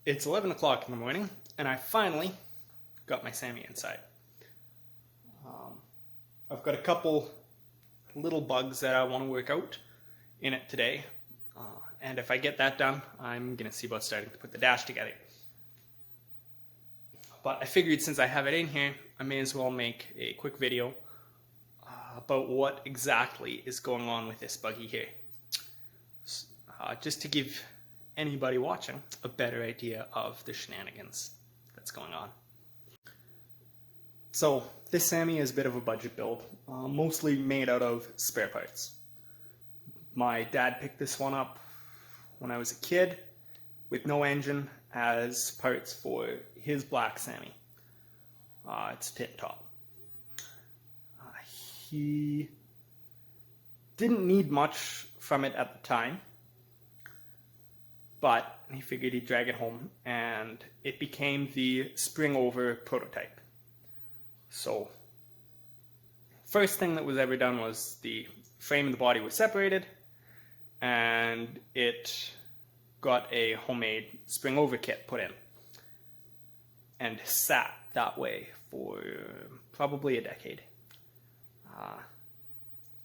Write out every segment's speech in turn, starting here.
It's 11 o'clock in the morning, and I finally got my Sammy inside. I've got a couple little bugs that I want to work out in it today, and if I get that done, I'm going to see about starting to put the dash together. But I figured since I have it in here, I may as well make a quick video about what exactly is going on with this buggy here. Just to give anybody watching a better idea of the shenanigans that's going on. So this Sammy is a bit of a budget build, mostly made out of spare parts. My dad picked this one up when I was a kid with no engine as parts for his black Sammy. It's tip top. He didn't need much from it at the time, but he figured he'd drag it home, and it became the spring-over prototype. So, first thing that was ever done was the frame and the body were separated, and it got a homemade spring-over kit put in, and sat that way for probably a decade.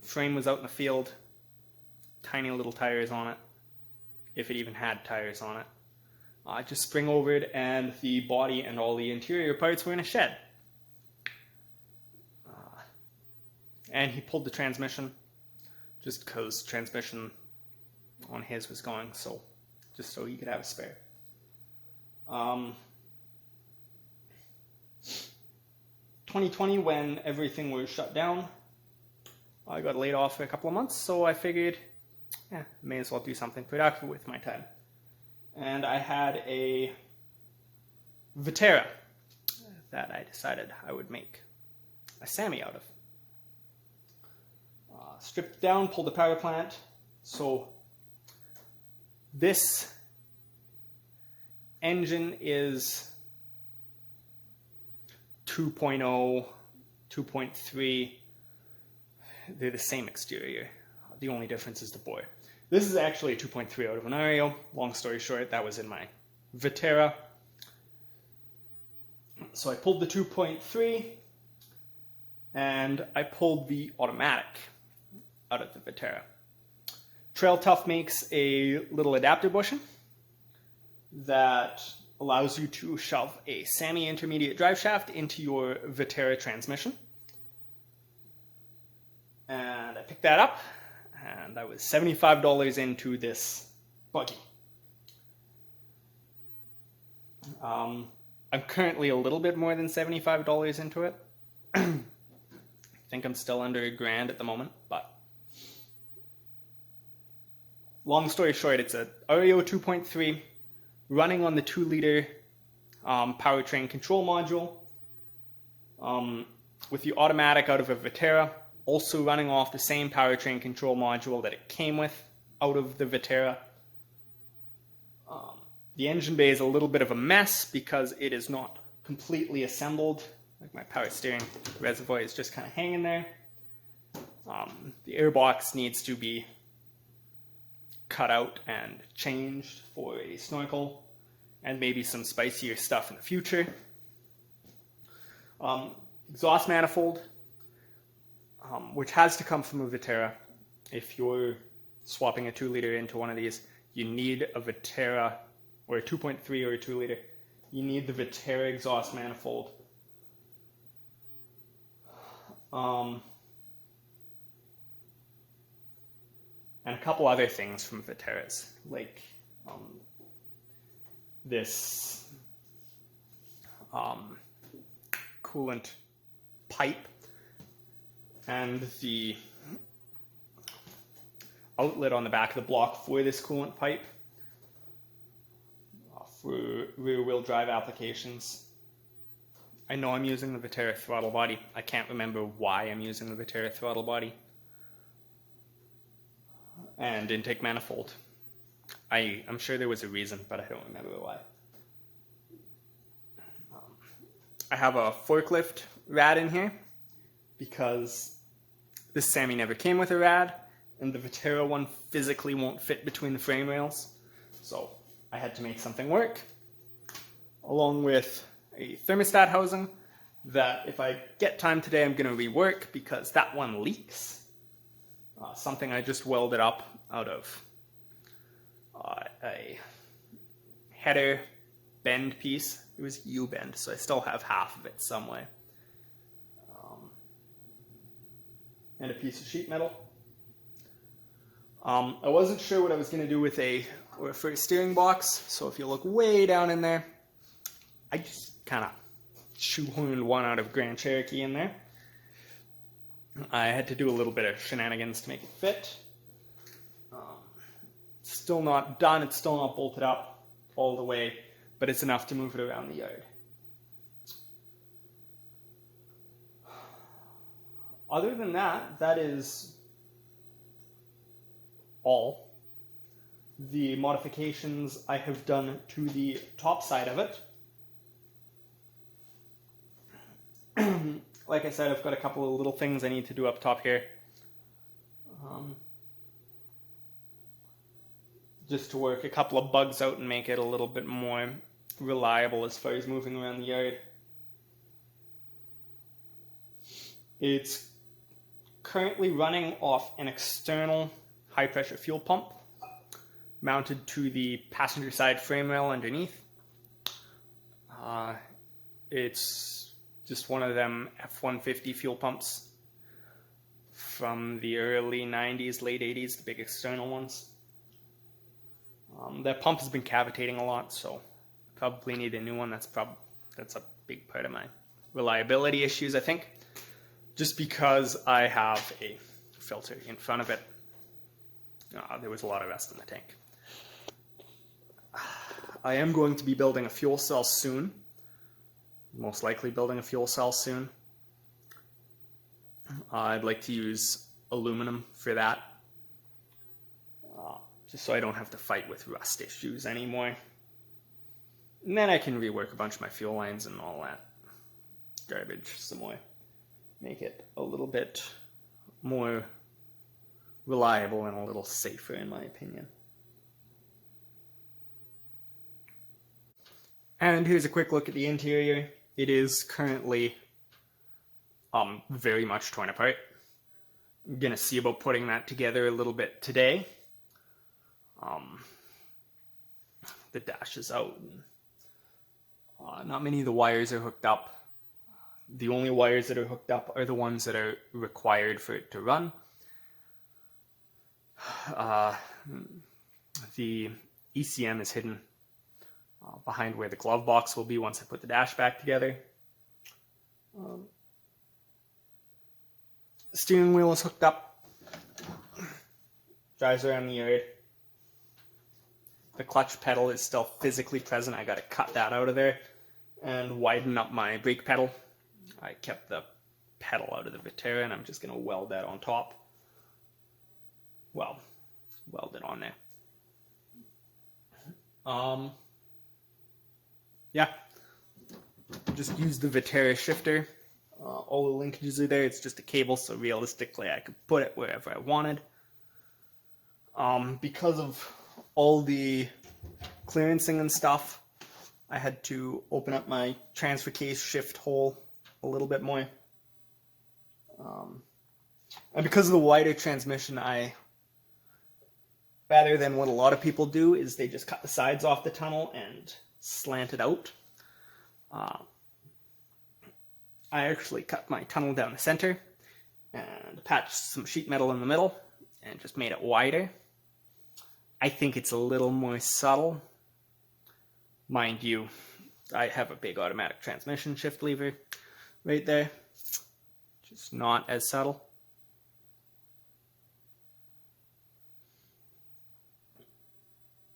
Frame was out in the field, tiny little tires on it, if it even had tires on it. Just spring-overed, and the body and all the interior parts were in a shed. And he pulled the transmission, just because transmission on his was going, so just so he could have a spare. 2020, when everything was shut down, I got laid off for a couple of months, so I figured, may as well do something productive with my time. And I had a Vitara that I decided I would make a Sammy out of. Stripped it down, pulled the power plant. So this engine is 2.0, 2.3. They're the same exterior. The only difference is the bore. This is actually a 2.3 out of an Aerio. Long story short, that was in my Vitara. So I pulled the 2.3 and I pulled the automatic out of the Vitara. Trail Tough makes a little adapter bushing that allows you to shove a Sammy intermediate drive shaft into your Vitara transmission. And I picked that up, and I was $75 into this buggy. I'm currently a little bit more than $75 into it. I think I'm still under $1,000 at the moment, but long story short, it's an Aerio 2.3 running on the 2-liter powertrain control module with the automatic out of a Vitara, also running off the same powertrain control module that it came with out of the Vitara. The engine bay is a little bit of a mess because it is not completely assembled. Like my power steering reservoir is just kind of hanging there. The airbox needs to be cut out and changed for a snorkel and maybe some spicier stuff in the future. Exhaust manifold, which has to come from a Vitara. If you're swapping a 2-liter into one of these, you need a Vitara, or a 2.3 or a 2-liter. You need the Vitara exhaust manifold. And a couple other things from Vitaras, like this coolant pipe and the outlet on the back of the block for this coolant pipe for rear-wheel drive applications. I know I'm using the Vitara throttle body. I can't remember why I'm using the Vitara throttle body. And intake manifold. I'm sure there was a reason, but I don't remember why. I have a forklift rad in here because this Sammy never came with a rad, and the Vitara one physically won't fit between the frame rails. So I had to make something work. along with a thermostat housing that if I get time today, I'm going to rework because that one leaks. Something I just welded up out of a header bend piece. It was U-bend, so I still have half of it somewhere. And a piece of sheet metal. I wasn't sure what I was going to do with for a steering box, so if you look way down in there, I just kind of shoehorned one out of Grand Cherokee in there. I had to do a little bit of shenanigans to make it fit. It's still not done, it's still not bolted up all the way, but it's enough to move it around the yard. Other than that, that is all the modifications I have done to the top side of it. Like I said, I've got a couple of little things I need to do up top here. Just to work a couple of bugs out and make it a little bit more reliable as far as moving around the yard. It's currently running off an external high pressure fuel pump mounted to the passenger side frame rail underneath. It's just one of them F-150 fuel pumps from the early 90s, late 80s, the big external ones. That pump has been cavitating a lot, so probably need a new one. That's a big part of my reliability issues, I think. Just because I have a filter in front of it. There was a lot of rust in the tank. I am going to be building a fuel cell soon. Most likely building a fuel cell soon. I'd like to use aluminum for that. Just so I don't have to fight with rust issues anymore. And then I can rework a bunch of my fuel lines and all that garbage some more. Make it a little bit more reliable and a little safer, in my opinion. And here's a quick look at the interior. It is currently very much torn apart. I'm gonna see about putting that together a little bit today. The dash is out. And, not many of the wires are hooked up. The only wires that are hooked up are the ones that are required for it to run. The ECM is hidden behind where the glove box will be once I put the dash back together. The steering wheel is hooked up. Drives around the yard. The clutch pedal is still physically present. I got to cut that out of there and widen up my brake pedal. I kept the pedal out of the Vitara and I'm just going to weld that on top. Well, weld it on there. Yeah, just use the Vitara shifter. All the linkages are there. It's just a cable, so realistically I could put it wherever I wanted. Because of all the clearancing and stuff, I had to open up my transfer case shift hole a little bit more. And because of the wider transmission, rather than what a lot of people do, is they just cut the sides off the tunnel and slant it out. I actually cut my tunnel down the center and patched some sheet metal in the middle and just made it wider. I think it's a little more subtle. Mind you, I have a big automatic transmission shift lever right there. Just not as subtle.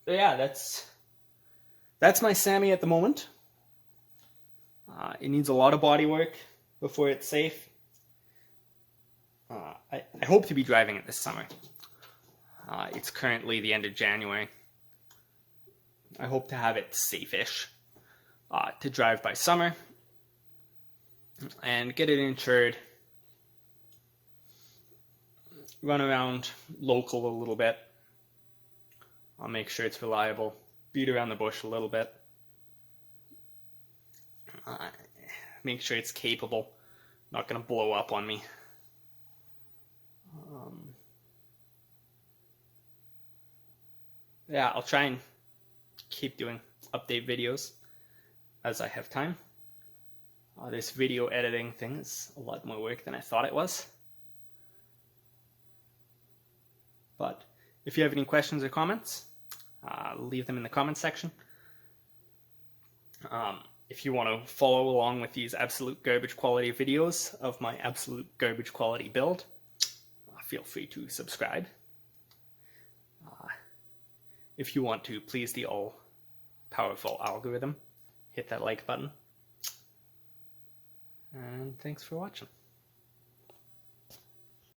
So yeah, that's my Sammy at the moment. It needs a lot of body work before it's safe. I hope to be driving it this summer. It's currently the end of January. I hope to have it safe-ish to drive by summer and get it insured. Run around local a little bit. I'll make sure it's reliable. Beat around the bush a little bit. Make sure it's capable, not going to blow up on me. Yeah, I'll try and keep doing update videos as I have time. This video editing thing is a lot more work than I thought it was. But if you have any questions or comments, leave them in the comments section. If you want to follow along with these absolute garbage quality videos of my absolute garbage quality build, feel free to subscribe. If you want to please the all-powerful algorithm, hit that like button. And thanks for watching.